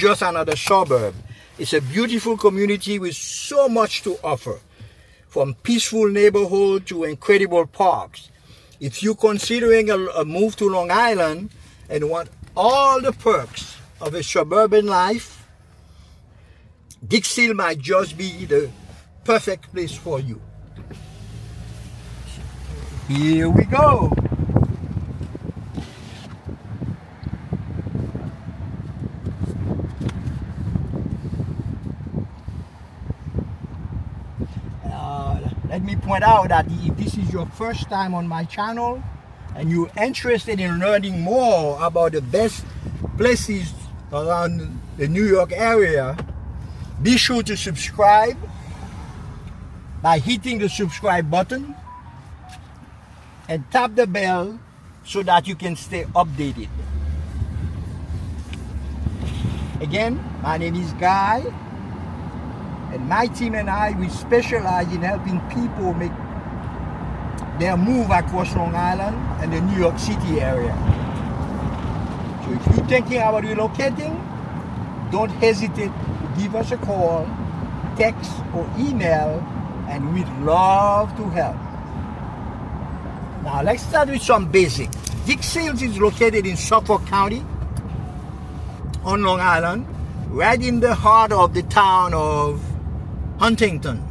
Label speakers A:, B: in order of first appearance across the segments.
A: just another suburb. It's a beautiful community with so much to offer, from peaceful neighborhood to incredible parks. If you're considering a move to Long Island and want all the perks of a suburban life, Dix Hills might just be the perfect place for you. Here we go. Let me point out that if this is your first time on my channel and you're interested in learning more about the best places around the New York area, be sure to subscribe by hitting the subscribe button and tap the bell so that you can stay updated. Again, my name is Guy, and my team and I, we specialize in helping people make their move across Long Island and the New York City area. So if you're thinking about relocating, don't hesitate to give us a call, text, or email, and we'd love to help. Now let's start with some basics. Dix Hills is located in Suffolk County on Long Island, right in the heart of the town of Huntington.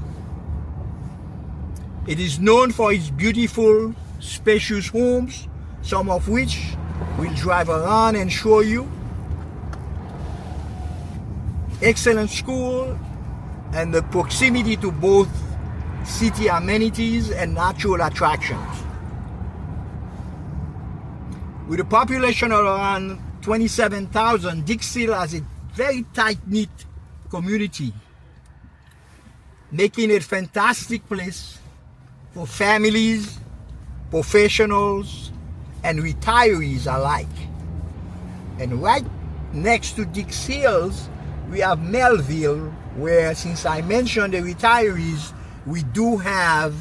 A: It is known for its beautiful, spacious homes, some of which we'll drive around and show you. Excellent school and the proximity to both city amenities and natural attractions. With a population of around 27,000, Dix Hills has a very tight-knit community, making it a fantastic place for families, professionals, and retirees alike. And right next to Dix Hills, we have Melville, where, since I mentioned the retirees, we do have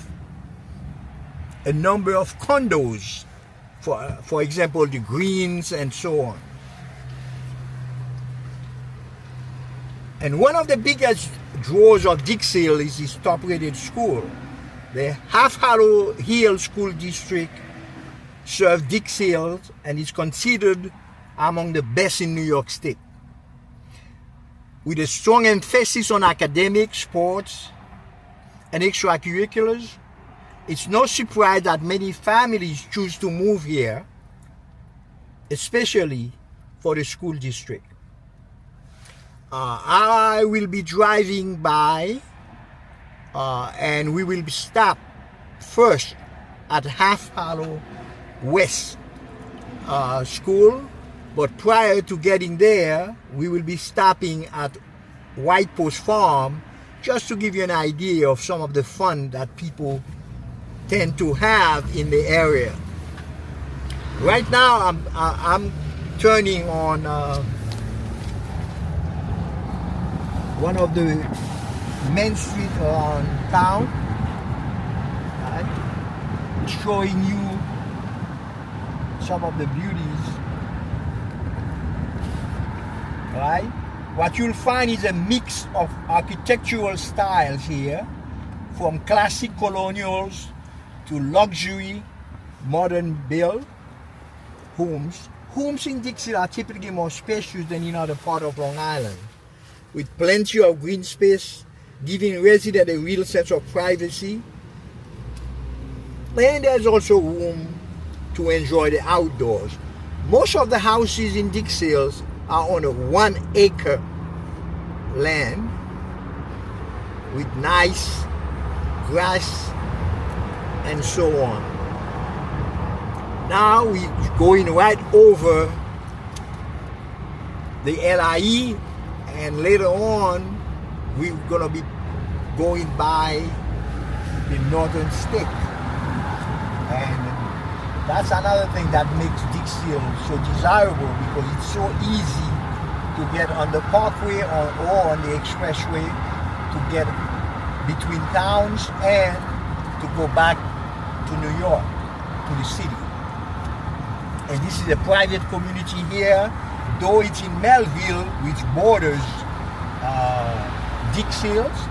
A: a number of condos, for example, the Greens and so on. And one of the biggest draws of Dix Hills is its top-rated school. The Half Hollow Hill School District serves Dix Hills and is considered among the best in New York State. With a strong emphasis on academics, sports, and extracurriculars, it's no surprise that many families choose to move here, especially for the school district. I will be driving by and we will stop first at Half Hollow West School, but prior to getting there, we will be stopping at White Post Farm just to give you an idea of some of the fun that people tend to have in the area. Right now, I'm turning on one of the main streets around town, right, showing you some of the beauties. Right? What you'll find is a mix of architectural styles here, from classic colonials to luxury modern build homes. Homes in Dix Hills are typically more spacious than in other parts of Long Island, with plenty of green space, giving residents a real sense of privacy. And there's also room to enjoy the outdoors. Most of the houses in Dix Hills are on a 1 acre land with nice grass and so on. Now we're going right over the LIE, and later on we're going to be going by the Northern State. And that's another thing that makes Dix Hills so desirable, because it's so easy to get on the parkway or on the expressway to get between towns and to go back to New York, to the city. And this is a private community here, though it's in Melville, which borders Dix Hills.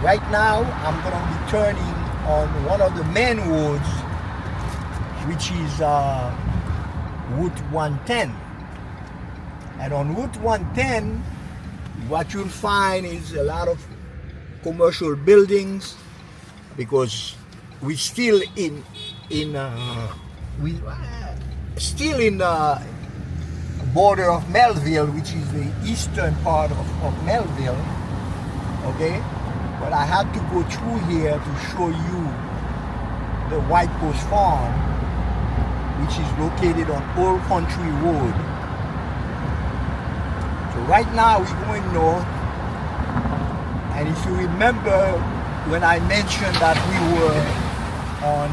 A: Right now, I'm going to be turning on one of the main roads, which is Route 110. And on Route 110, what you'll find is a lot of commercial buildings, because we're still in the border of Melville, which is the eastern part of Melville. Okay, but I had to go through here to show you the White Post Farm, which is located on Old Country Road. So right now we're going north, and if you remember when I mentioned that we were on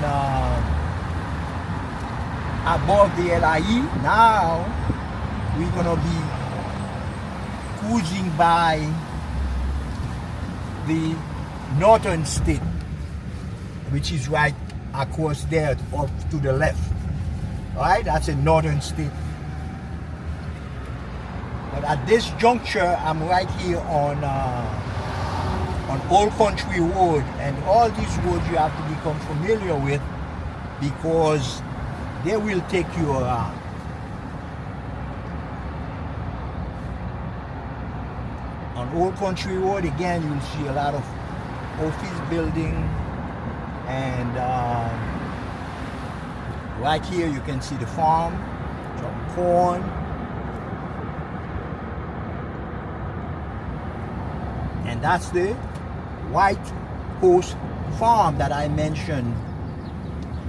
A: above the LIE, now we're gonna be cruising by the northern state, which is right across there off to the left. All right, that's a northern state. But at this juncture, I'm right here on Old Country Road, and all these roads you have to become familiar with, because they will take you around. On Old Country Road, again, you'll see a lot of office building, and right here you can see the farm, some corn, and that's the White Post Farm that I mentioned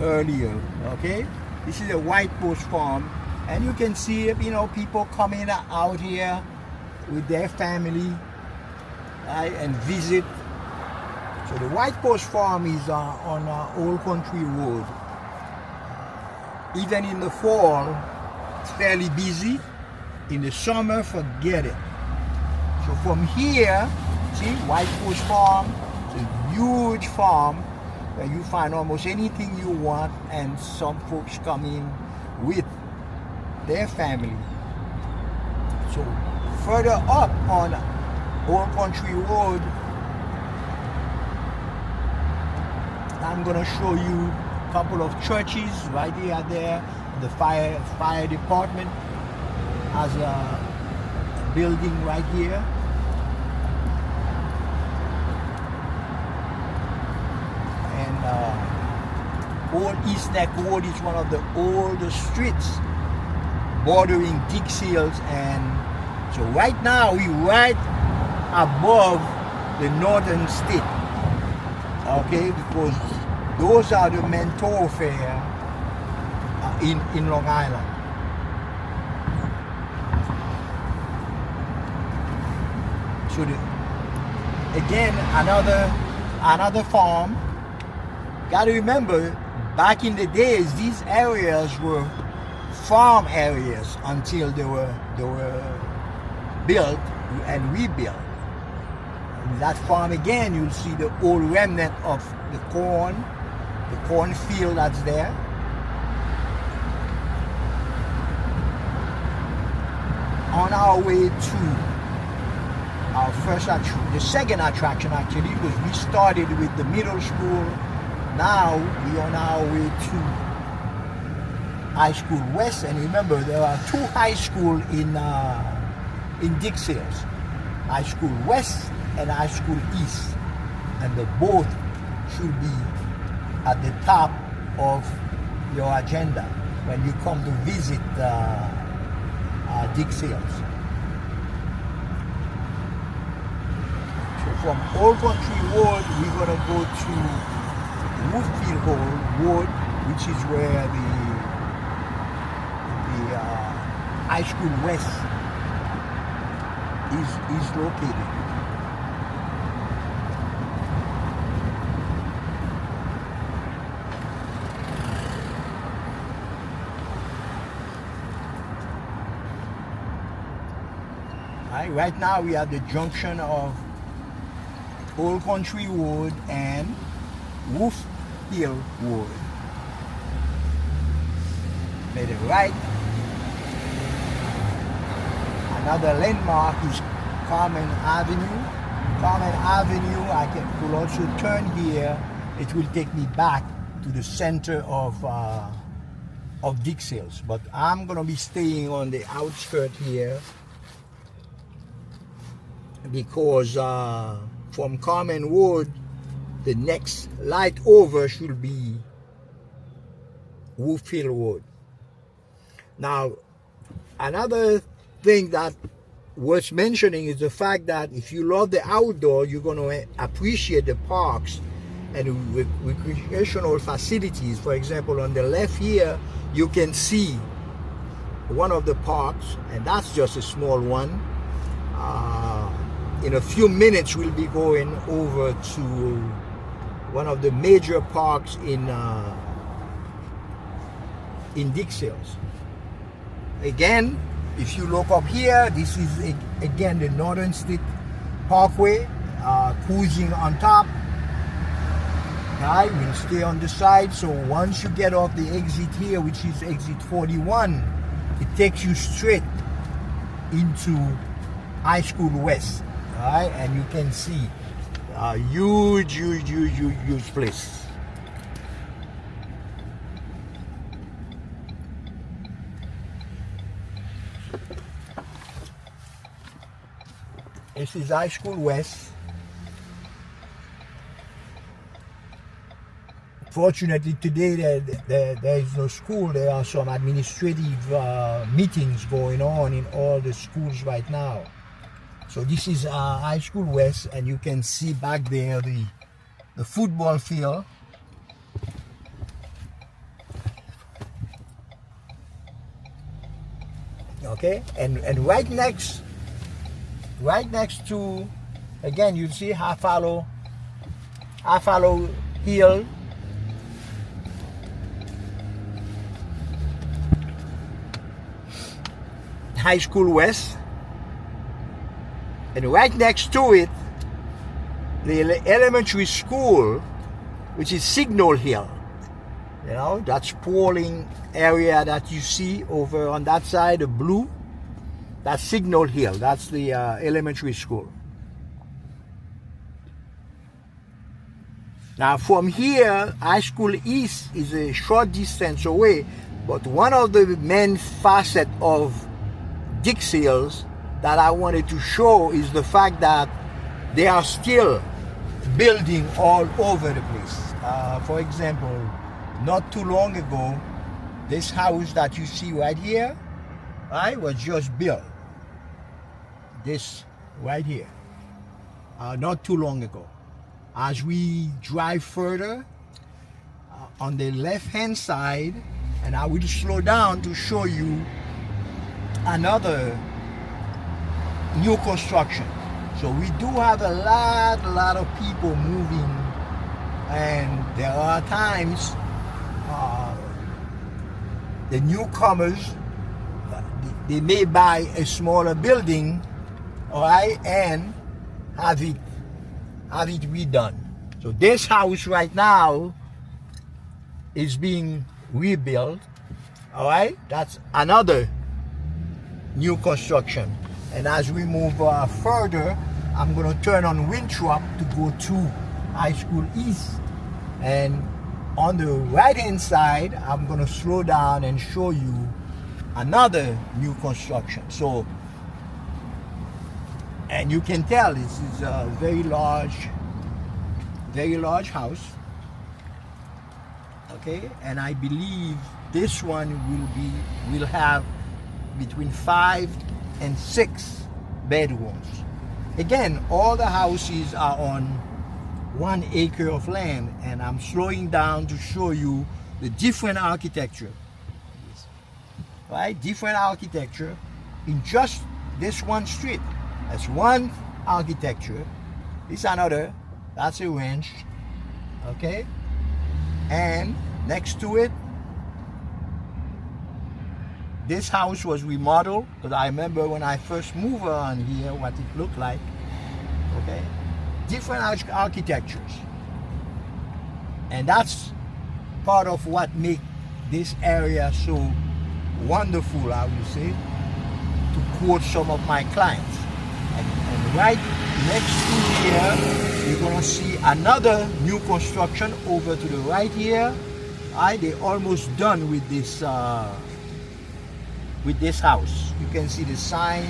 A: earlier. Okay, this is a White Post Farm, and you can see, you know, people coming out here with their family, right, and visit. So the White Post Farm is on Old Country Road. Even in the fall, it's fairly busy. In the summer, forget it. So from here, see, White Post Farm, it's a huge farm where you find almost anything you want, and some folks come in with their family. So further up on Old Country Road, I'm going to show you a couple of churches right here there. The fire department has a building right here. Old East Neck Road is one of the oldest streets bordering Dix Hills, and so right now we're right above the northern state, okay, because those are the main thoroughfare in Long Island. So again, another farm. Got to remember, back in the days, these areas were farm areas until they were built and rebuilt. And that farm again, you'll see the old remnant of the cornfield that's there. On our way to our the second attraction actually, because we started with the middle school. Now we're on our way to High School West, and remember there are two high schools in Dix Hills, High School West and High School East, and the both should be at the top of your agenda when you come to visit Dix Hills. So from Old Country Road, we're gonna go to Woodfield Road, which is where the High School West is located. Right now we are at the junction of Old Country Road and Wolf Hill Road. Made it right. Another landmark is Carmen Avenue. Carmen Avenue, I could also turn here. It will take me back to the center of Dix Hills. But I'm gonna be staying on the outskirts here because from Carmen Road, the next light over should be Wolf Hill Road. Now, another thing that worth mentioning is the fact that if you love the outdoor, you're going to appreciate the parks and recreational facilities. For example, on the left here, you can see one of the parks, and that's just a small one. In a few minutes, we'll be going over to one of the major parks in Dix Hills. Again, if you look up here, this is again the Northern State Parkway, cruising on top. Right, we'll stay on the side. So once you get off the exit here, which is exit 41, it takes you straight into High School West. Right, and you can see a huge place. This is High School West. Fortunately today there is no school. There are some administrative meetings going on in all the schools right now. So this is High School West, and you can see back there the football field. Okay, and right next to, again, you see Half Hollow Hill. High School West, and right next to it, the elementary school, which is Signal Hill. You know, that sprawling area that you see over on that side, the blue, that's Signal Hill. That's the elementary school. Now from here, High School East is a short distance away, but one of the main facets of Dix Hills that I wanted to show is the fact that they are still building all over the place. For example, not too long ago, this house that you see right here, right, was just built. This right here, not too long ago. As we drive further, on the left-hand side, and I will slow down to show you another new construction. So we do have a lot of people moving, and there are times the newcomers, they may buy a smaller building, all right, and have it redone. So this house right now is being rebuilt, all right. That's another new construction. And as we move further, I'm going to turn on Winthrop to go to High School East, and on the right hand side, I'm going to slow down and show you another new construction. So, and you can tell this is a very large house. Okay, and I believe this one will have between 5 and 6 bedrooms. Again, all the houses are on 1 acre of land, and I'm slowing down to show you the different architecture. Right, different architecture in just this one street. That's one architecture. This another. That's a ranch. Okay, and next to it, this house was remodeled, because I remember when I first moved on here what it looked like. Okay, different architectures, and that's part of what makes this area so wonderful, I would say. to quote some of my clients. And right next to here, you're gonna see another new construction over to the right here. They're almost done with this house. You can see the sign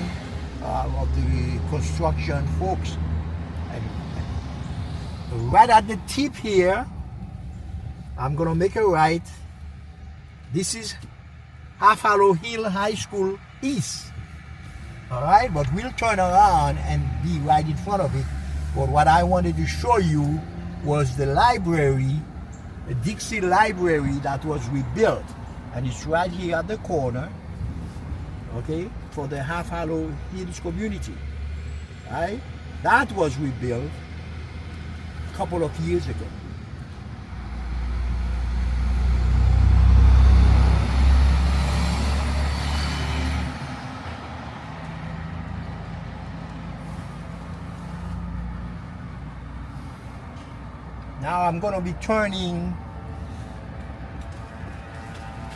A: of the construction folks. And right at the tip here, I'm gonna make a right. This is Half Hollow Hill High School East. All right, but we'll turn around and be right in front of it. But what I wanted to show you was the library, the Dix Hills Library that was rebuilt. And it's right here at the corner, okay, for the Half Hollow Hills community, right? That was rebuilt a couple of years ago. Now I'm going to be turning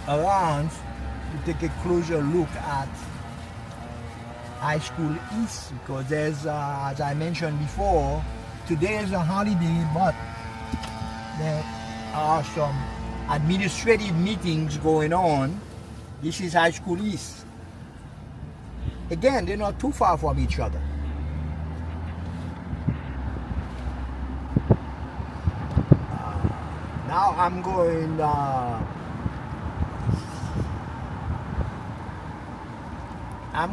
A: around to take a closer look at High School East, because there's, as I mentioned before, today is a holiday, but there are some administrative meetings going on. This is High School East. Again, they're not too far from each other. Now I'm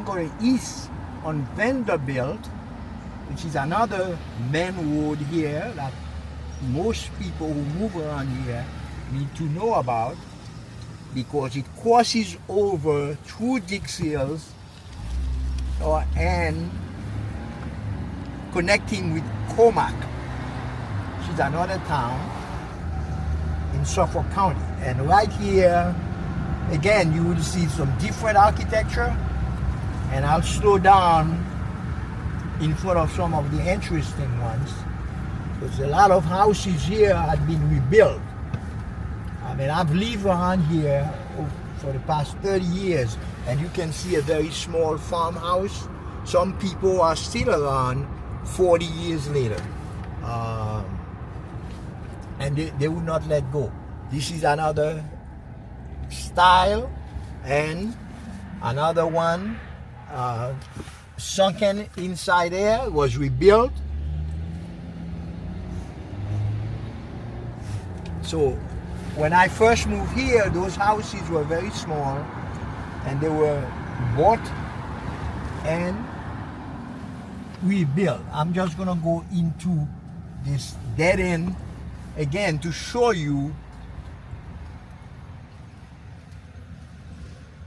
A: going east on Vanderbilt, which is another main road here that most people who move around here need to know about, because it crosses over through Dix Hills and connecting with Comac, which is another town in Suffolk County. And right here, again, you will see some different architecture, and I'll slow down in front of some of the interesting ones, because a lot of houses here have been rebuilt. I mean, I've lived around here for the past 30 years, and you can see a very small farmhouse. Some people are still around 40 years later. And they would not let go. This is another style, and another one sunken inside there, was rebuilt. So when I first moved here, those houses were very small, and they were bought and rebuilt. I'm just gonna go into this dead end again to show you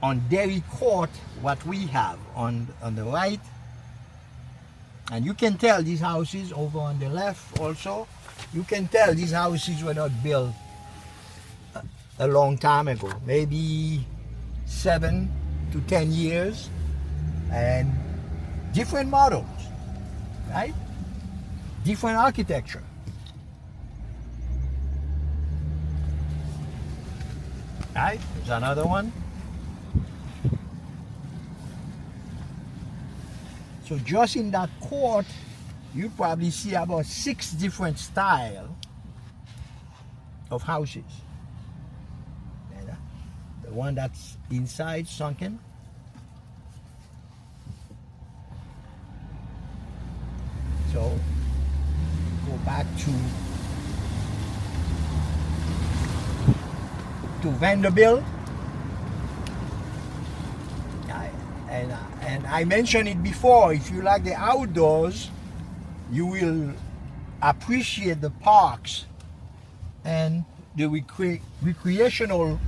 A: on Dairy Court what we have on the right. And you can tell these houses over on the left also, you can tell these houses were not built a long time ago, maybe 7 to 10 years, and different models, right? Different architecture. Right, there's another one. So just in that court, you probably see about 6 different styles of houses. And, the one that's inside, sunken. So go back to Vanderbilt, and I mentioned it before, if you like the outdoors, you will appreciate the parks and the recreational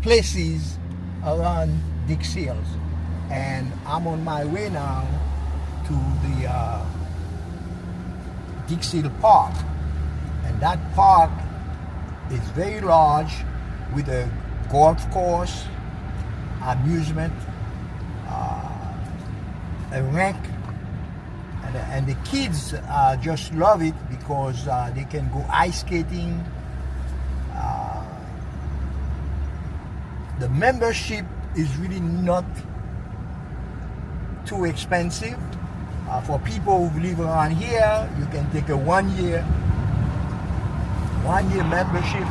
A: places around Dix Hills. And I'm on my way now to the Dix Hill Park, and that park is very large, with a golf course, amusement, a rink, and the kids just love it because they can go ice skating. The membership is really not too expensive. For people who live around here, you can take a one-year membership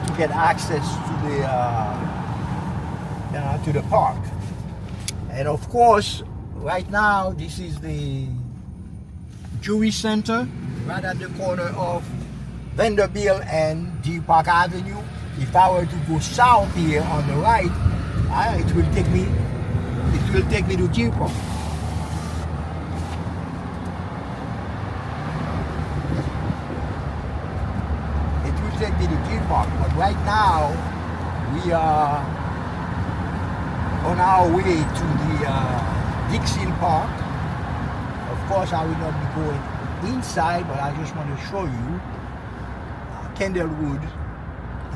A: to get access to the park. And of course, right now this is the Jewish Center, right at the corner of Vanderbilt and Deer Park Avenue. If I were to go south here on the right, it will take me to Deer Park. It will take me to Deer Park, but right now we are on our way to the Dix Hills Park. Of course, I will not be going inside, but I just want to show you Candlewood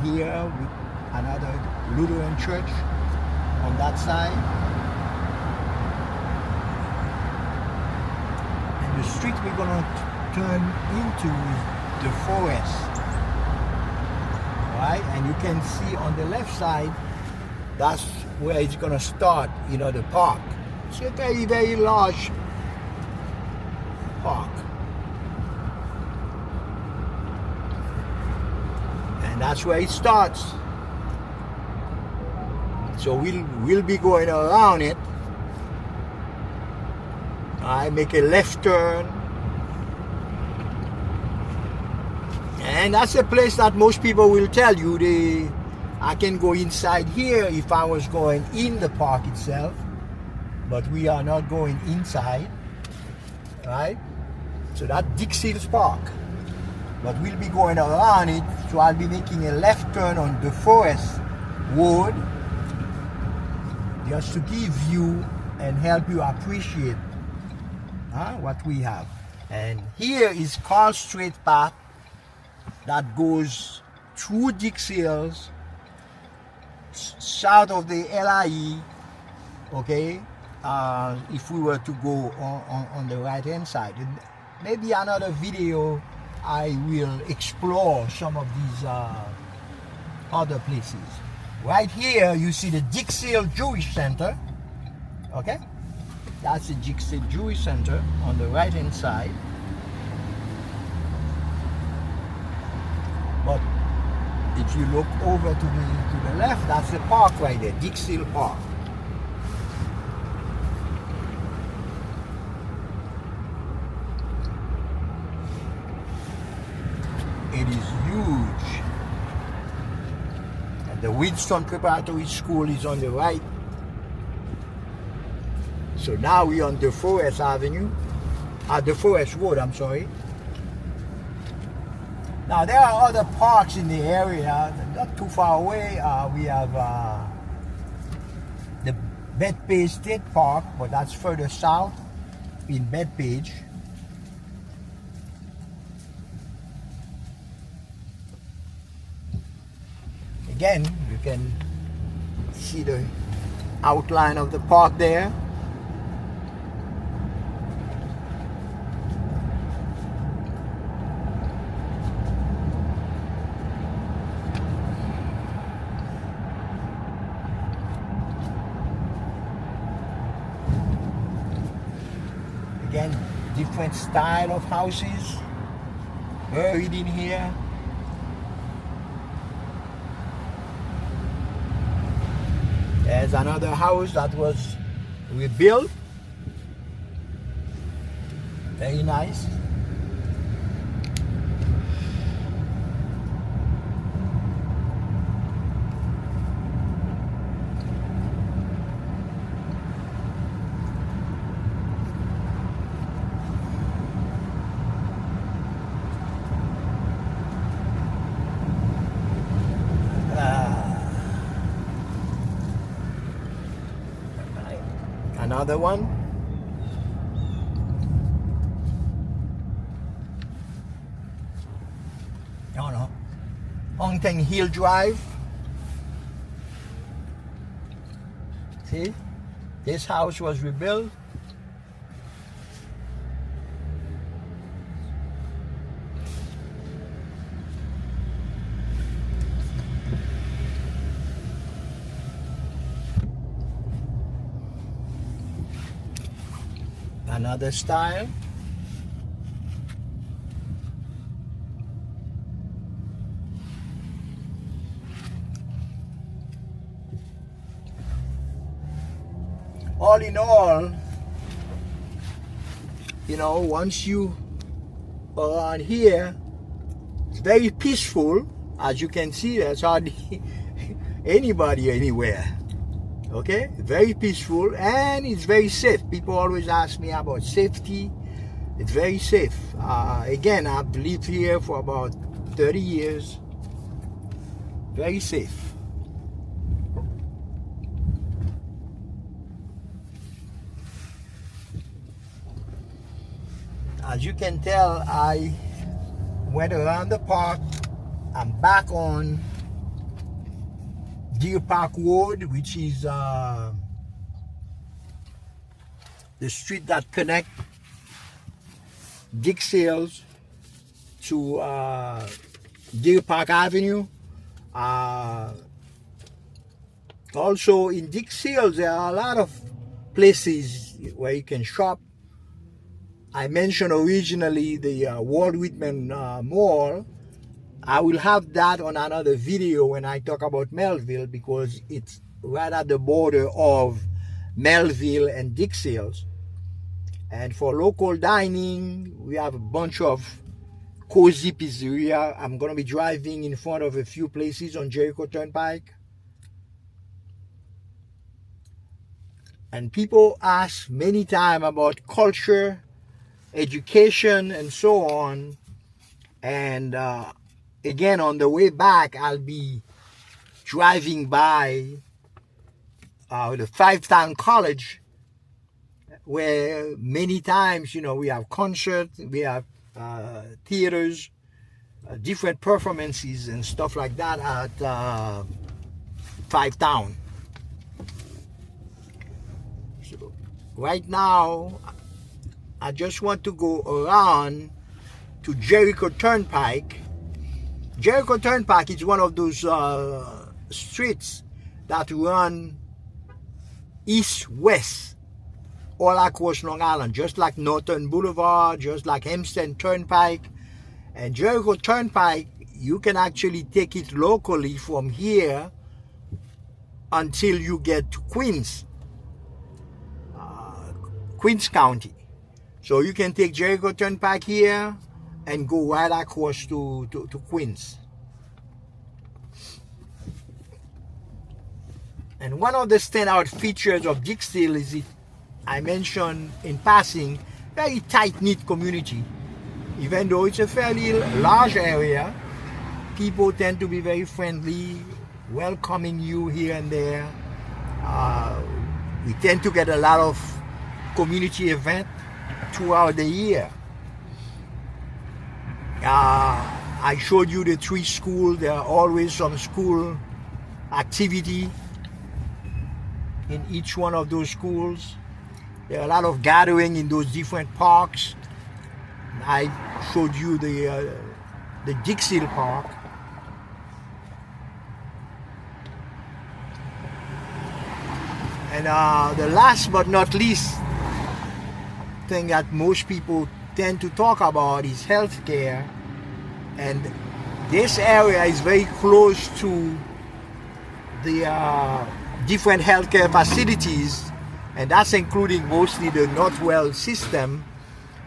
A: here with another Lutheran church on that side. And the street we're going to turn into is the forest. Right? And you can see on the left side, that's where it's going to start, the park. It's a very, very large park. And that's where it starts. So we'll be going around it. I make a left turn. And that's a place that most people will tell you I can go inside here if I was going in the park itself, but we are not going inside, right? So that's Dix Hills Park, but we'll be going around it, so I'll be making a left turn on the Forest Road, just to give you and help you appreciate what we have. And here is Carl Strait Path that goes through Dix Hills, south of the LIE, okay, if we were to go on the right hand side. And maybe another video I will explore some of these other places. Right here you see the Dix Hills Jewish Center, okay, that's the Dix Hills Jewish Center on the right hand side. But if you look over to the left, that's the park right there, Dix Hills Park. It is huge. And the Winston Preparatory School is on the right. So now we're on the Forest Avenue, the Forest Road, I'm sorry. Now there are other parks in the area, not too far away. We have the Bethpage State Park, but that's further south in Bethpage. Again, you can see the outline of the park there. Again, different style of houses buried in here. There's another house that was rebuilt. Very nice. Another one. No. Hongteng Hill Drive. See? This house was rebuilt. another style. All in all, you know, once you are on here, it's very peaceful. As you can see, there's hardly anybody anywhere. Okay, very peaceful, and it's very safe. People always ask me about safety. It's very safe. Again, I've lived here for about 30 years. Very safe. As you can tell, I went around the park. I'm back on Deer Park Road, which is the street that connects Dix Hills to Deer Park Avenue. Also in Dix Hills, there are a lot of places where you can shop. I mentioned originally the Walt Whitman Mall. I will have that on another video when I talk about Melville, because it's right at the border of Melville and Dix Hills. And for local dining, we have a bunch of cozy pizzeria. I'm going to be driving in front of a few places on Jericho Turnpike. And people ask many times about culture, education, and so on. And again, on the way back, I'll be driving by the Five-Town College, where many times, you know, we have concerts, we have theaters, different performances and stuff like that at Five-Town. So right now, I just want to go around to Jericho Turnpike. Jericho Turnpike is one of those streets that run east-west all across Long Island, just like Northern Boulevard, just like Hempstead Turnpike. And Jericho Turnpike, you can actually take it locally from here until you get to Queens County. So you can take Jericho Turnpike here and go right across to Queens. And one of the standout features of Dix Hills is it, I mentioned in passing, very tight-knit community. Even though it's a fairly large area, people tend to be very friendly, welcoming you here and there. We tend to get a lot of community events throughout the year. I showed you the 3 schools. There are always some school activity in each one of those schools. There are a lot of gathering in those different parks. I showed you the Dix Hills Park. And the last but not least thing that most people tend to talk about is healthcare. And this area is very close to the different healthcare facilities, and that's including mostly the Northwell system,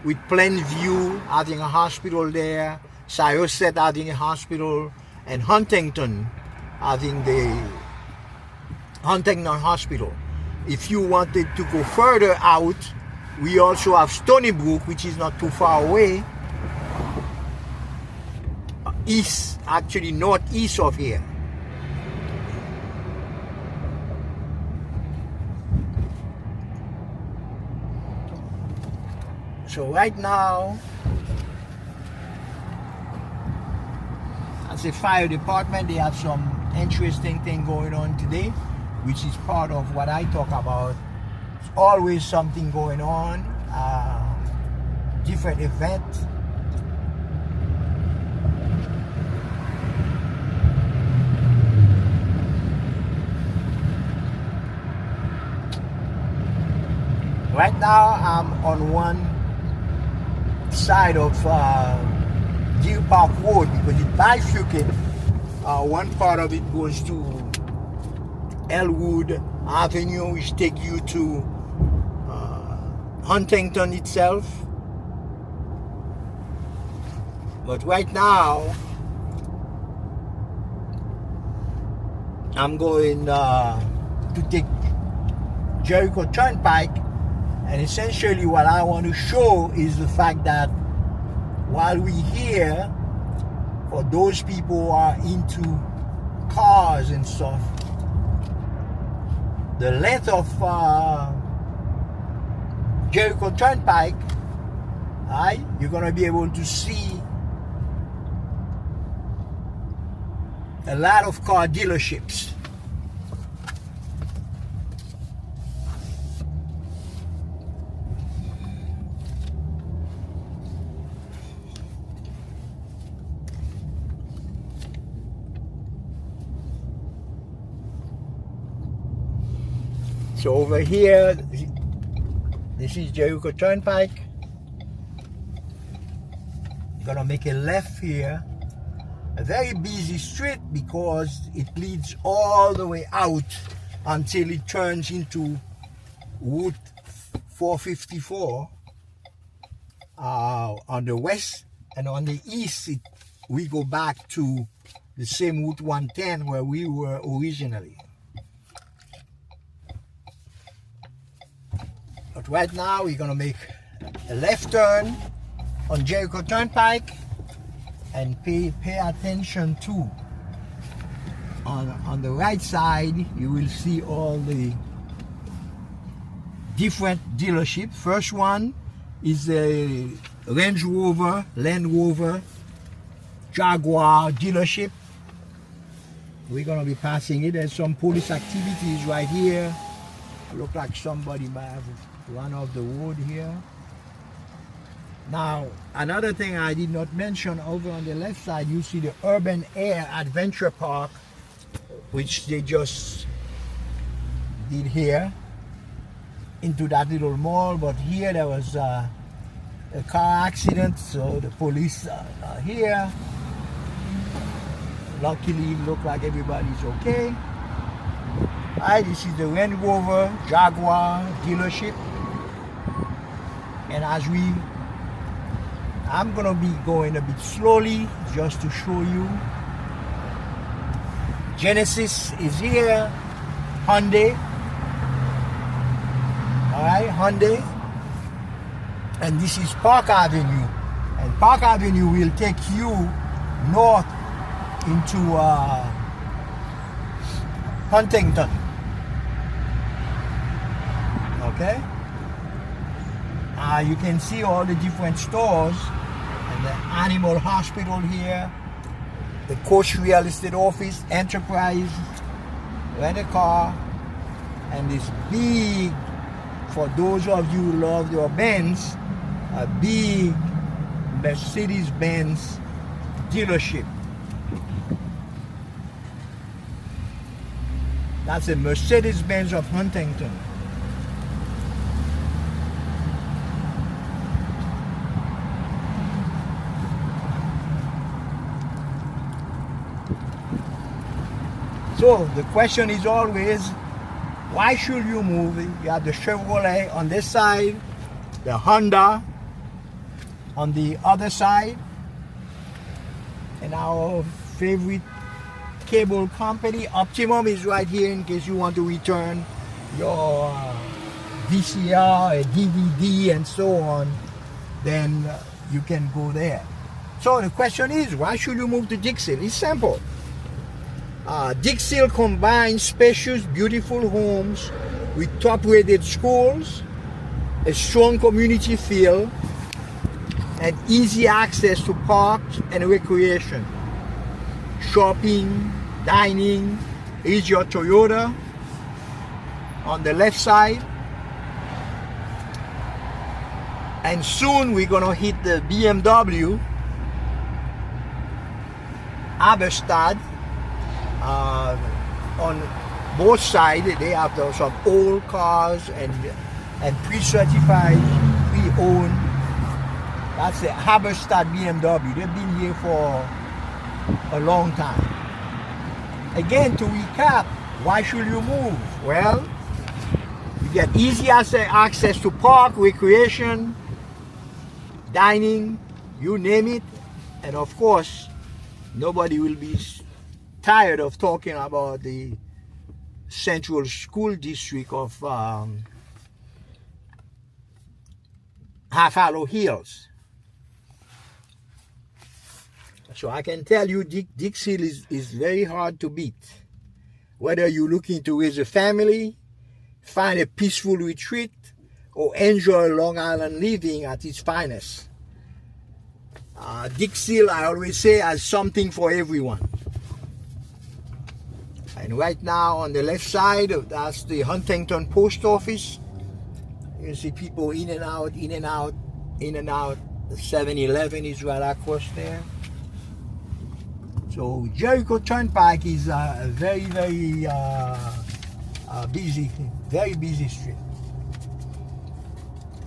A: with Plainview having a hospital there, Syosset having a hospital, and Huntington having the Huntington Hospital. If you wanted to go further out, we also have Stony Brook, which is not too far away, east, actually northeast of here. So right now, as a fire department, they have some interesting thing going on today, which is part of what I talk about. There's always something going on, different events. Right now I'm on one side of Deer Park Road because it bifurcates. One part of it goes to Elwood Avenue, which take you to Huntington itself. But right now I'm going to take Jericho Turnpike, and essentially what I want to show is the fact that while we're here, for those people who are into cars and stuff, the length of Jericho Turnpike, you're gonna be able to see a lot of car dealerships. So over here, this is Jericho Turnpike. Gonna make a left here. A very busy street because it leads all the way out until it turns into Route 454 on the west, and on the east we go back to the same Route 110 where we were originally. But right now we're gonna make a left turn on Jericho Turnpike and pay attention to on the right side you will see all the different dealerships. First one is a Land Rover, Jaguar dealership. We're gonna be passing it. There's some police activities right here. Look like somebody might have run off the road here. Now, another thing I did not mention, over on the left side, you see the Urban Air Adventure Park, which they just did here into that little mall. But here there was a car accident, so the police are here. Luckily, it looked like everybody's okay. Alright, this is the Land Rover Jaguar dealership. And I'm gonna be going a bit slowly just to show you. Genesis is here, Hyundai. Alright, Hyundai. And this is Park Avenue. And Park Avenue will take you north into Huntington. Okay? You can see all the different stores, and the animal hospital here, the Coach Real Estate Office, Enterprise, rent a car, and this big, for those of you who love your Benz, a big Mercedes-Benz dealership. That's a Mercedes-Benz of Huntington. So the question is always, why should you move? You have the Chevrolet on this side, the Honda on the other side, and our favorite cable company, Optimum, is right here in case you want to return your VCR, a DVD, and so on. Then you can go there. So the question is, why should you move to Dix Hills? It's simple. Dix Hills combines spacious, beautiful homes with top-rated schools, a strong community feel, and easy access to parks and recreation. Shopping, dining. Is your Toyota on the left side. And soon we're gonna hit the BMW Aberstad. On both sides they have some old cars and and pre-certified, pre-owned. That's the Haberstadt BMW. They've been here for a long time. Again, to recap, why should you move? Well, you get easy access to park, recreation, dining, you name it. And of course, nobody will be tired of talking about the Central School District of Half Hollow Hills. So I can tell you Dix Hills is very hard to beat. Whether you're looking to raise a family, find a peaceful retreat, or enjoy Long Island living at its finest. Dix Hills, I always say, has something for everyone. And right now on the left side, that's the Huntington Post Office. You see people in and out, in and out, in and out. The 7-Eleven is right across there. So Jericho Turnpike is a very, very very busy street.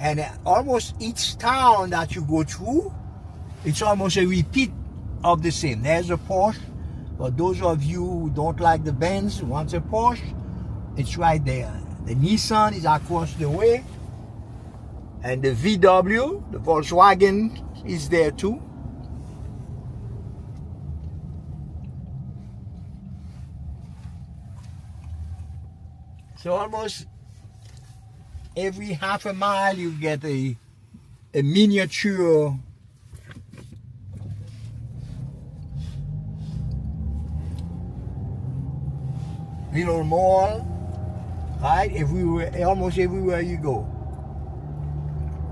A: And almost each town that you go through, it's almost a repeat of the same. There's a Porsche. For those of you who don't like the Benz, want a Porsche, it's right there. The Nissan is across the way. And the VW, the Volkswagen, is there too. So almost every half a mile you get a miniature little mall, right? Almost everywhere you go,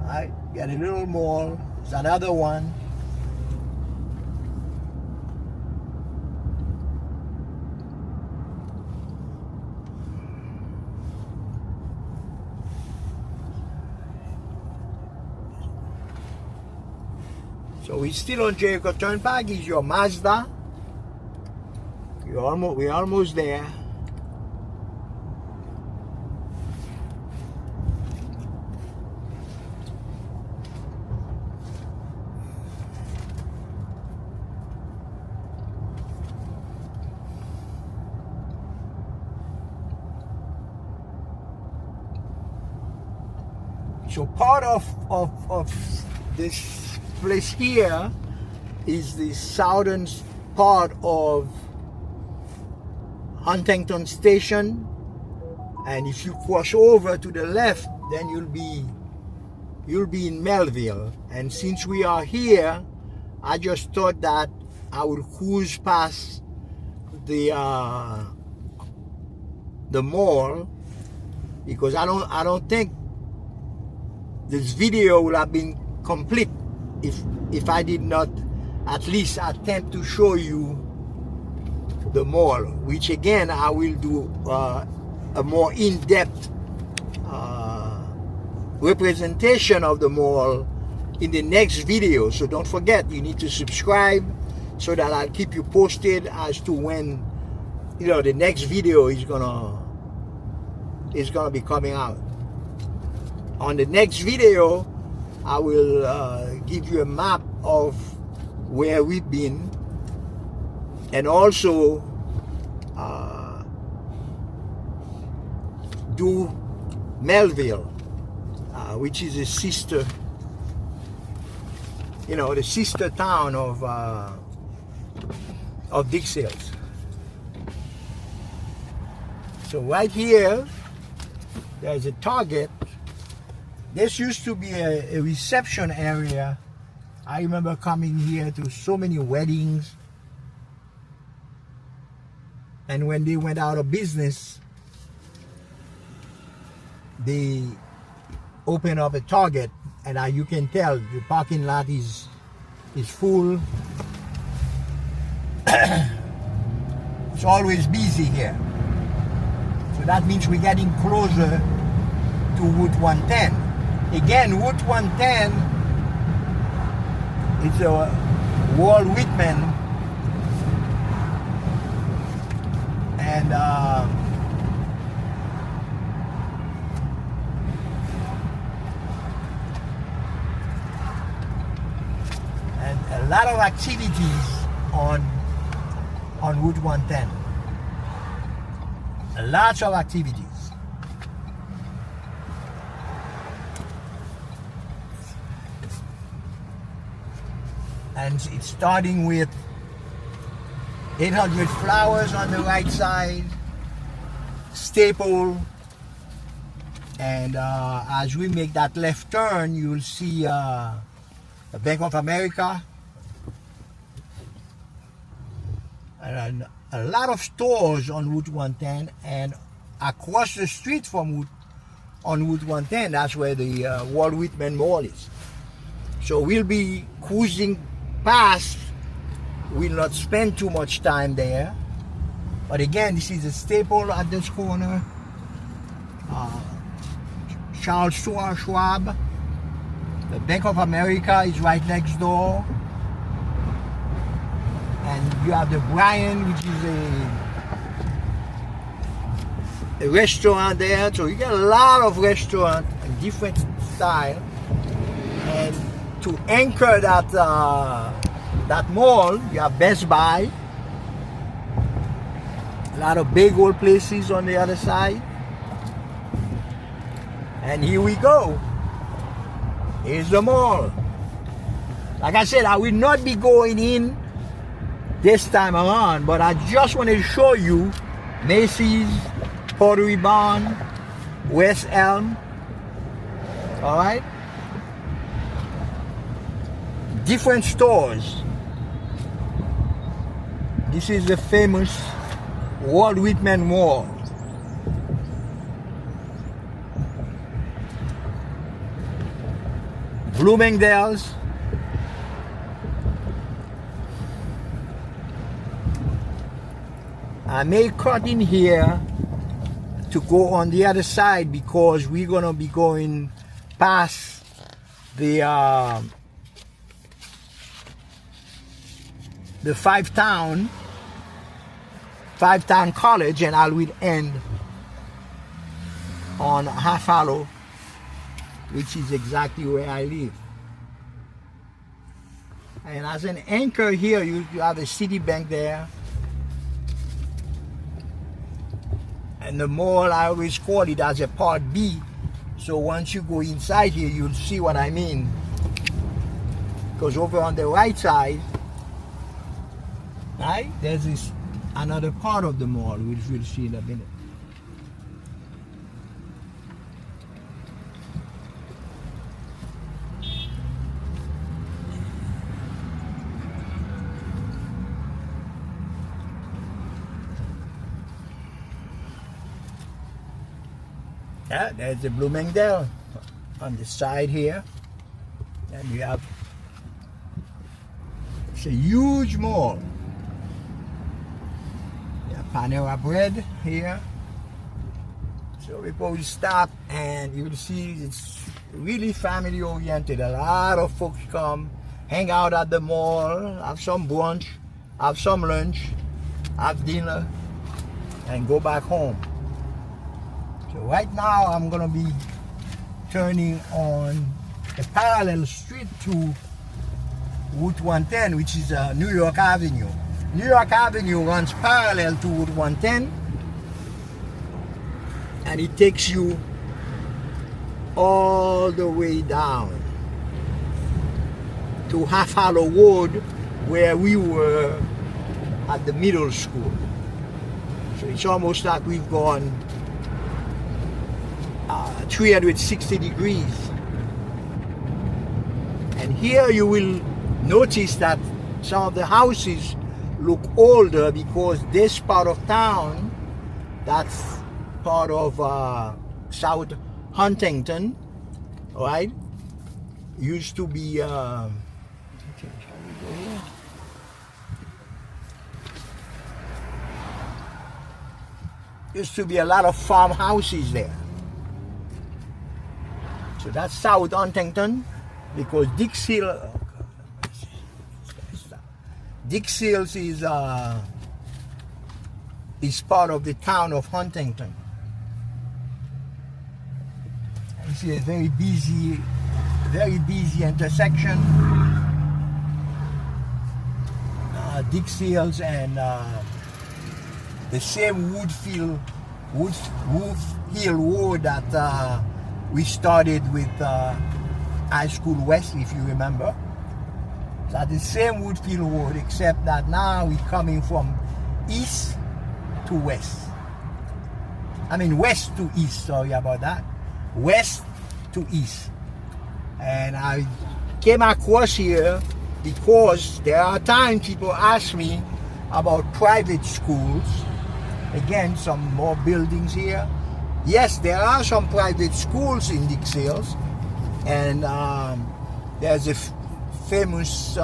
A: right? Get a little mall. There's another one. So we're still on Jericho Turnpike. Is your Mazda. We're almost there. So part of this place here is the southern part of Huntington Station, and if you cross over to the left, then you'll be in Melville. And since we are here, I just thought that I would cruise past the mall, because I don't think this video would have been complete if I did not at least attempt to show you the mall, which again I will do a more in-depth representation of the mall in the next video. So don't forget, you need to subscribe so that I'll keep you posted as to when the next video is gonna be coming out. On the next video, I will give you a map of where we've been, and also do Melville, which is a sister, the sister town of Dix Hills. So right here, there's a Target. This used to be a reception area. I remember coming here to so many weddings. And when they went out of business, they opened up a Target. And you can tell the parking lot is full. It's always busy here. So that means we're getting closer to Route 110. Again, Route 110 is a Walt Whitman, and a lot of activities on Route 110. Lots of activities. And it's starting with 800 flowers on the right side, Staple, and as we make that left turn, you'll see the Bank of America, and a lot of stores on Route 110, and across the street from on Route 110, that's where the Walt Whitman Mall is. So we'll be cruising past. We'll not spend too much time there. But again, this is a Staple at this corner. Charles Schwab. The Bank of America is right next door. And you have the Bryan, which is a restaurant there. So you get a lot of restaurants in different style. And to anchor that mall, you have Best Buy. A lot of big old places on the other side. And here we go. Here's the mall. Like I said, I will not be going in this time around, but I just want to show you Macy's, Pottery Barn, West Elm. Alright? Different stores. This is the famous Walt Whitman Mall. Bloomingdale's. I may cut in here to go on the other side because we're gonna be going past the Five Town College, and I will end on Half Hollow, which is exactly where I live. And as an anchor here, you have a Citibank there. And the mall, I always call it as a Part B. So once you go inside here, you'll see what I mean. Because over on the right side, right, there's this another part of the mall, which we'll see in a minute. Yeah, there's the Bloomingdale on the side here. And you have, it's a huge mall. You have Panera Bread here. So people will stop and you'll see it's really family oriented. A lot of folks come, hang out at the mall, have some brunch, have some lunch, have dinner, and go back home. So right now I'm gonna be turning on a parallel street to Route 110, which is New York Avenue. New York Avenue runs parallel to Route 110, and it takes you all the way down to Half Hollow Road, where we were at the middle school. So it's almost like we've gone 360 degrees. And here you will notice that some of the houses look older because this part of town, that's part of South Huntington, right? Used to be used to be a lot of farmhouses there. So that's South Huntington, because Dix Hills, Dix Hills is part of the town of Huntington. You see a very busy intersection. Dix Hills and the same Wood Hill Road that we started with High School West, if you remember. So the same Woodfield Road, except that now we're coming from east to west. I mean west to east, sorry about that. West to east. And I came across here because there are times people ask me about private schools. Again, some more buildings here. Yes, there are some private schools in Dix Hills, and there's a famous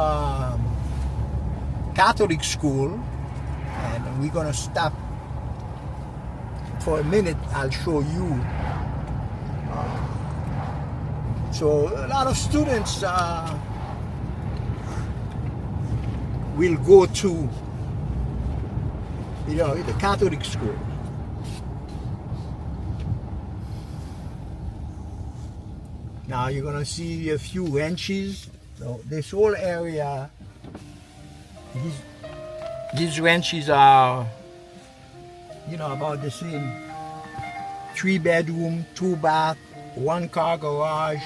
A: Catholic school, and we're gonna stop for a minute. I'll show you. So a lot of students will go to, you know, the Catholic school. Now you're gonna see a few ranches. So this whole area, these ranches are, you know, about the same. 3-bedroom, 2-bath, 1-car garage.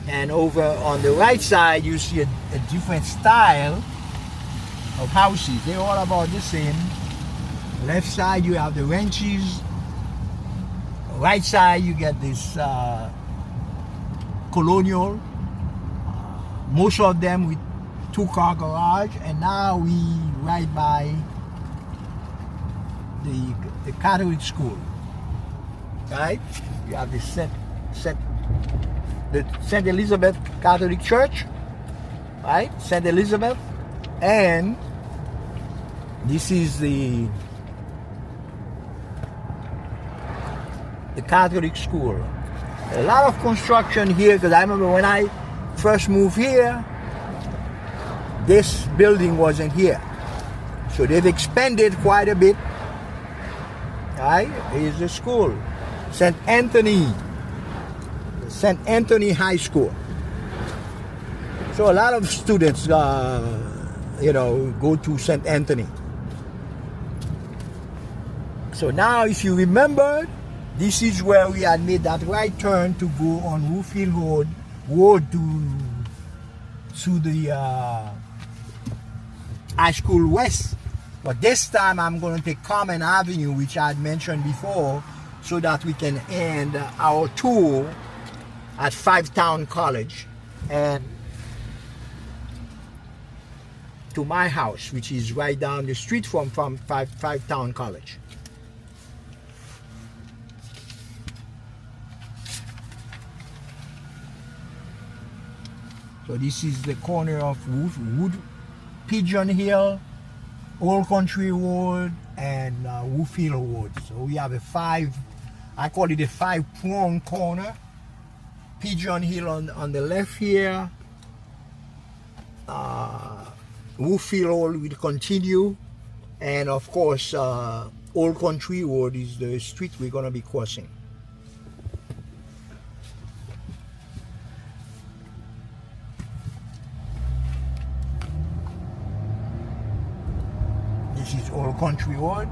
A: And over on the right side, you see a different style of houses. They're all about the same. Left side you have the ranches. Right side you get this colonial. Most of them with 2-car garage. And now we right by the Catholic school. Right? You have the St. Elizabeth Catholic Church. Right? St. Elizabeth. And this is the Catholic school. A lot of construction here, because I remember when I first moved here, this building wasn't here. So they've expanded quite a bit. Right? Here's the school. St. Anthony High School. So a lot of students you know, go to St. Anthony. So now, if you remember, this is where we had made that right turn to go on Woodfield Road to the High School West. But this time I'm going to take Common Avenue, which I had mentioned before, so that we can end our tour at Five Town College and to my house, which is right down the street from Five Town College. So this is the corner of Pigeon Hill, Old Country Road, and Woodfield Road. So we have I call it a 5-prong corner. Pigeon Hill on the left here. Woodfield Road will continue, and of course Old Country Road is the street we're going to be crossing. This is Old Country Road,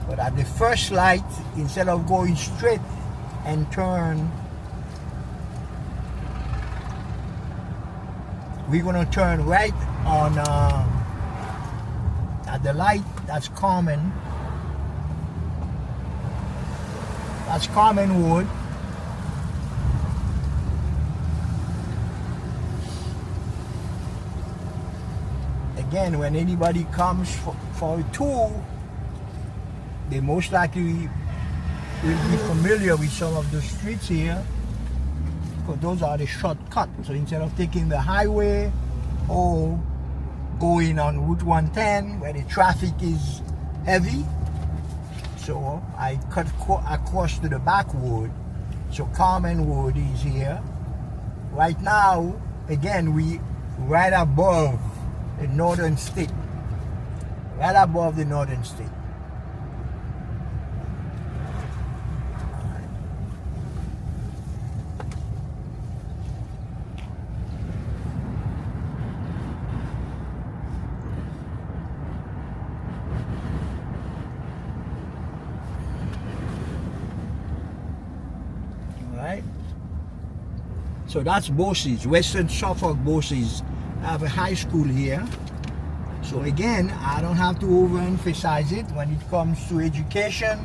A: but at the first light, instead of going straight and turn, we're going to turn right on at the light. That's Common. That's Common Road. Again, when anybody comes for a tour, they most likely will be familiar with some of the streets here, because those are the shortcuts. So instead of taking the highway or going on Route 110 where the traffic is heavy, so I cut across to the back road. So Common Road is here. Right now, again, we right above the northern state. Right above the northern state. So that's Bosses, Western Suffolk Bosses. I have a high school here. So again, I don't have to overemphasize it. When it comes to education,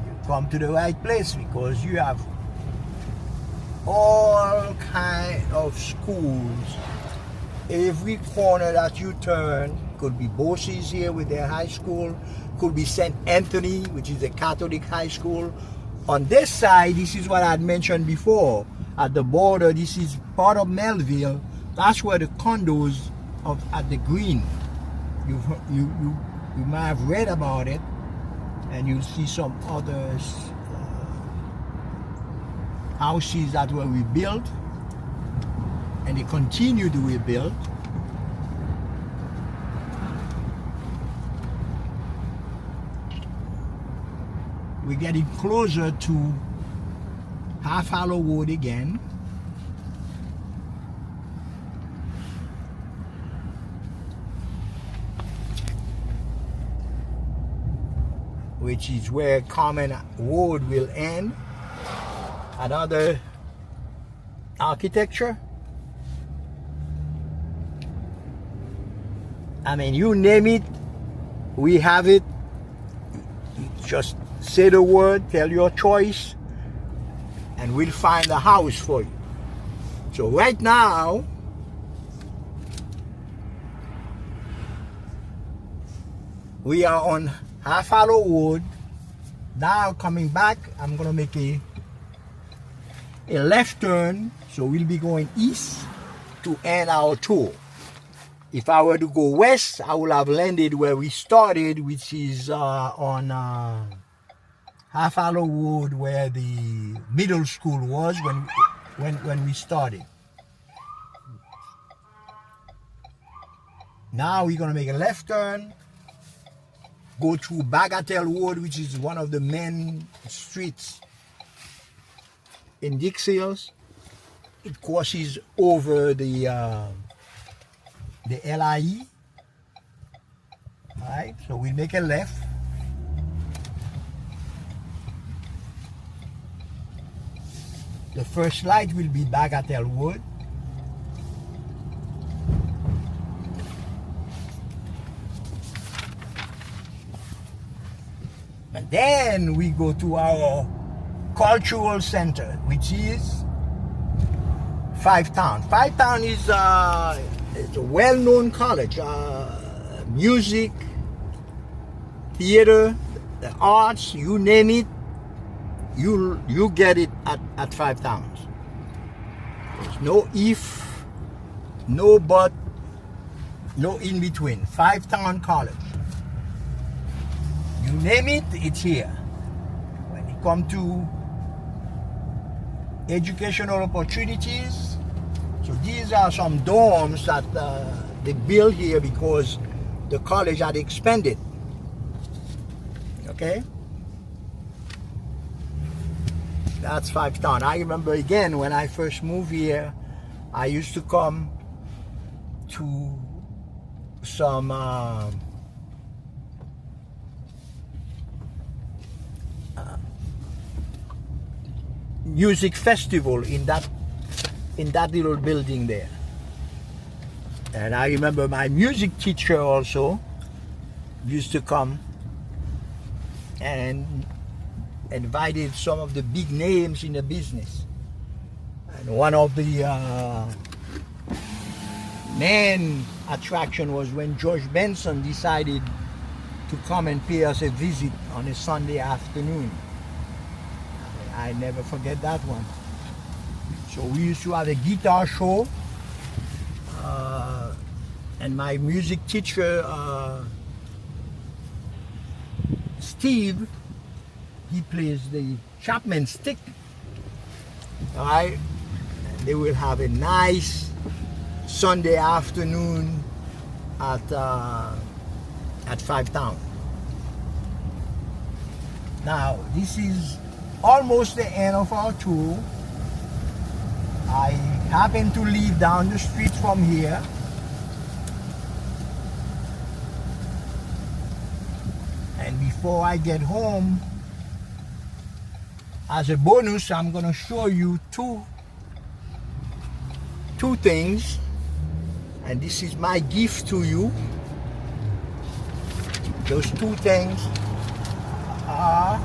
A: you come to the right place because you have all kind of schools. Every corner that you turn could be Bosses here with their high school, could be St. Anthony, which is a Catholic high school. On this side, this is what I had mentioned before. At the border, this is part of Melville. That's where the condos at the Green. You might have read about it, and you'll see some other houses that were rebuilt, and they continue to rebuild. We're getting closer to Half Hollow Road again. Which is where Common Road will end. Another architecture. I mean, you name it, we have it. Just say the word, tell your choice, and we'll find a house for you. So right now, we are on Half Hollow Road. Now coming back, I'm gonna make a left turn, so we'll be going east to end our tour. If I were to go west, I would have landed where we started, which is on Half Hollow Road, where the middle school was when we started. Now we're gonna make a left turn, go through Bagatelle Road, which is one of the main streets in Dix Hills. It crosses over the LIE. Alright, so we make a left. The first light will be Bagatelle Road. And then we go to our cultural center, which is Five Town. Five Town is it's a well-known college. Music, theater, the arts, you name it, you get it at Five Towns. There's no if, no but, no in between. Five Town College. You name it, it's here. When it comes to educational opportunities, so these are some dorms that they built here because the college had expanded. Okay? That's Five Town. I remember again when I first moved here, I used to come to some music festival in that little building there. And I remember my music teacher also used to come and invited some of the big names in the business. And one of the main attraction was when George Benson decided to come and pay us a visit on a Sunday afternoon. I never forget that one. So we used to have a guitar show, and my music teacher, Steve, he plays the Chapman stick. All right, and they will have a nice Sunday afternoon at Five Town. Now this is almost the end of our tour. I happen to live down the street from here. And before I get home, as a bonus, I'm going to show you two two things, and this is my gift to you. Those two things are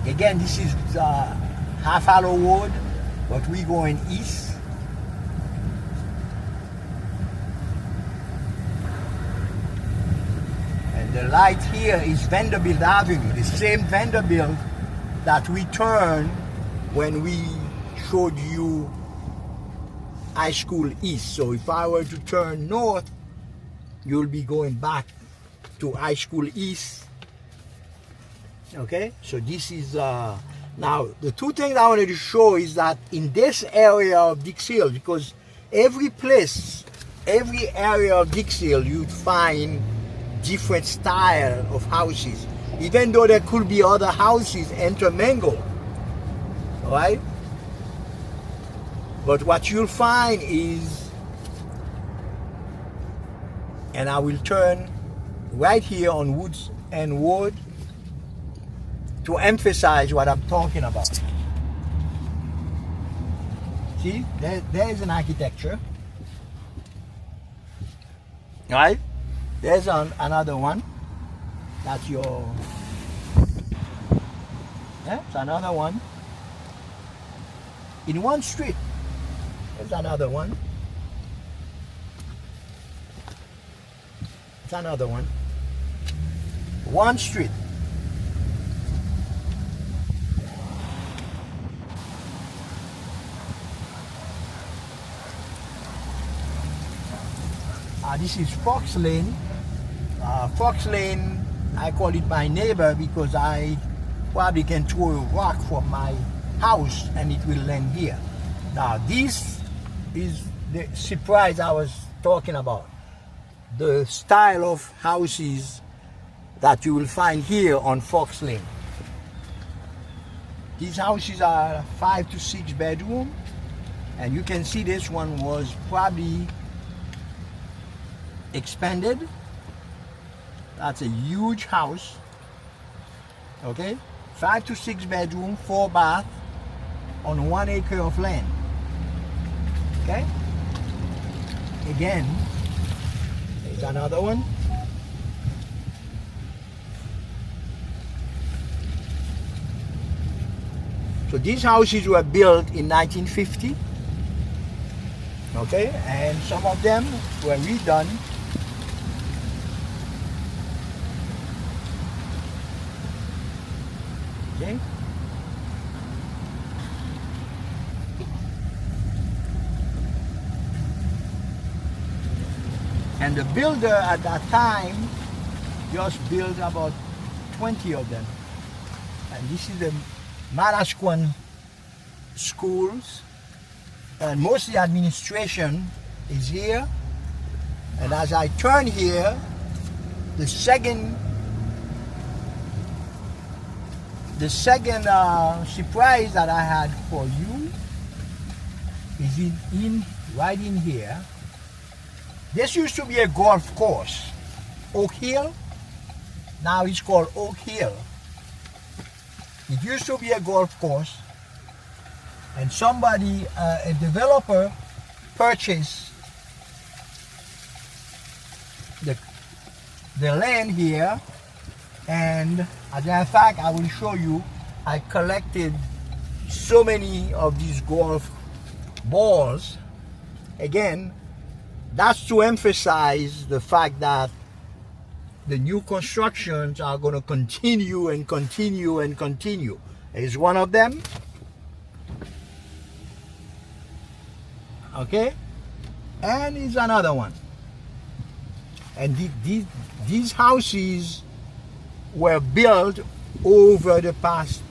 A: again, this is Half Hollow Road, but we're going east. And the light here is Vanderbilt Avenue, the same Vanderbilt that we turned when we showed you High School East. So if I were to turn north, you'll be going back to High School East. Okay, so this is now the two things I wanted to show is that in this area of Dix Hills, because every area of Dix Hills you'd find different style of houses, even though there could be other houses intermingled. All right, but what you'll find is, and I will turn right here on Woods and Wood to emphasize what I'm talking about. See, there's an architecture. Right? There's another one. That's your... That's another one. In one street, there's another one. It's another one. One street. This is Fox Lane. Fox Lane, I call it my neighbor because I probably can throw a rock from my house and it will land here. Now this is the surprise I was talking about. The style of houses that you will find here on Fox Lane. These houses are 5 to 6 bedroom, and you can see this one was probably expanded. That's a huge house. Okay, 5 to 6 bedroom, 4 bath on 1 acre of land. Okay, again, there's another one. So these houses were built in 1950. Okay, and some of them were redone. Okay. And the builder at that time just built about 20 of them. And this is the Manasquan schools. And most of the administration is here. And as I turn here, the second surprise that I had for you is right in here. This used to be a golf course, Oak Hill. Now it's called Oak Hill. It used to be a golf course, and somebody, a developer, purchased the land here. And as a matter of fact, I will show you, I collected so many of these golf balls. Again, that's to emphasize the fact that the new constructions are going to continue and continue and continue. Is one of them. Okay, and is another one. And these houses were built over the past,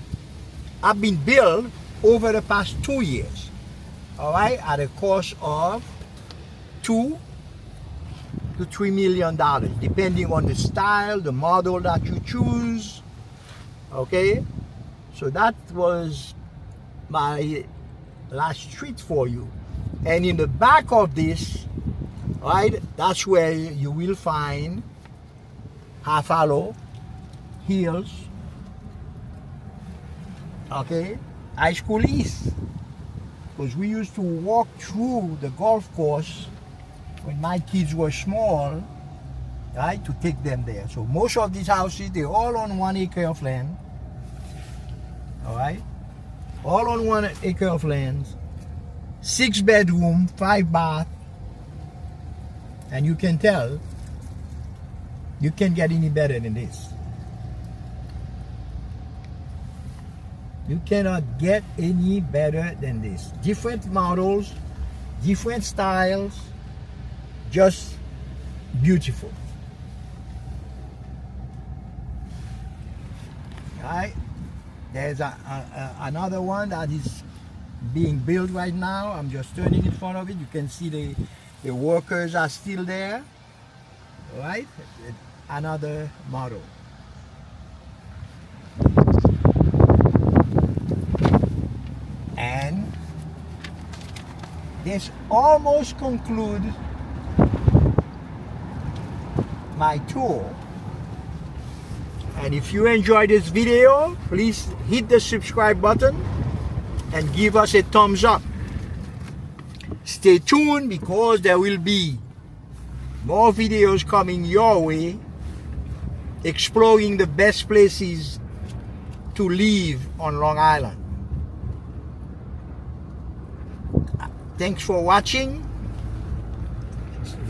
A: have been built over the past 2 years. All right, at a cost of $2 to $3 million, depending on the style, the model that you choose. Okay, so that was my last treat for you. And in the back of this, right, that's where you will find Half Hollow Hills. Okay, high school east. Because we used to walk through the golf course when my kids were small, right, to take them there. So most of these houses, they're all on 1 acre of land. All right, all on 1 acre of land. 6 bedroom, 5 bath, and you can tell you can't get any better than this. You cannot get any better than this. Different models, different styles, just beautiful. Right? There's another one that is being built right now. I'm just turning in front of it. You can see the workers are still there. Right? Another model. And this almost concludes my tour. And if you enjoyed this video, please hit the subscribe button and give us a thumbs up. Stay tuned because there will be more videos coming your way exploring the best places to live on Long Island. Thanks for watching.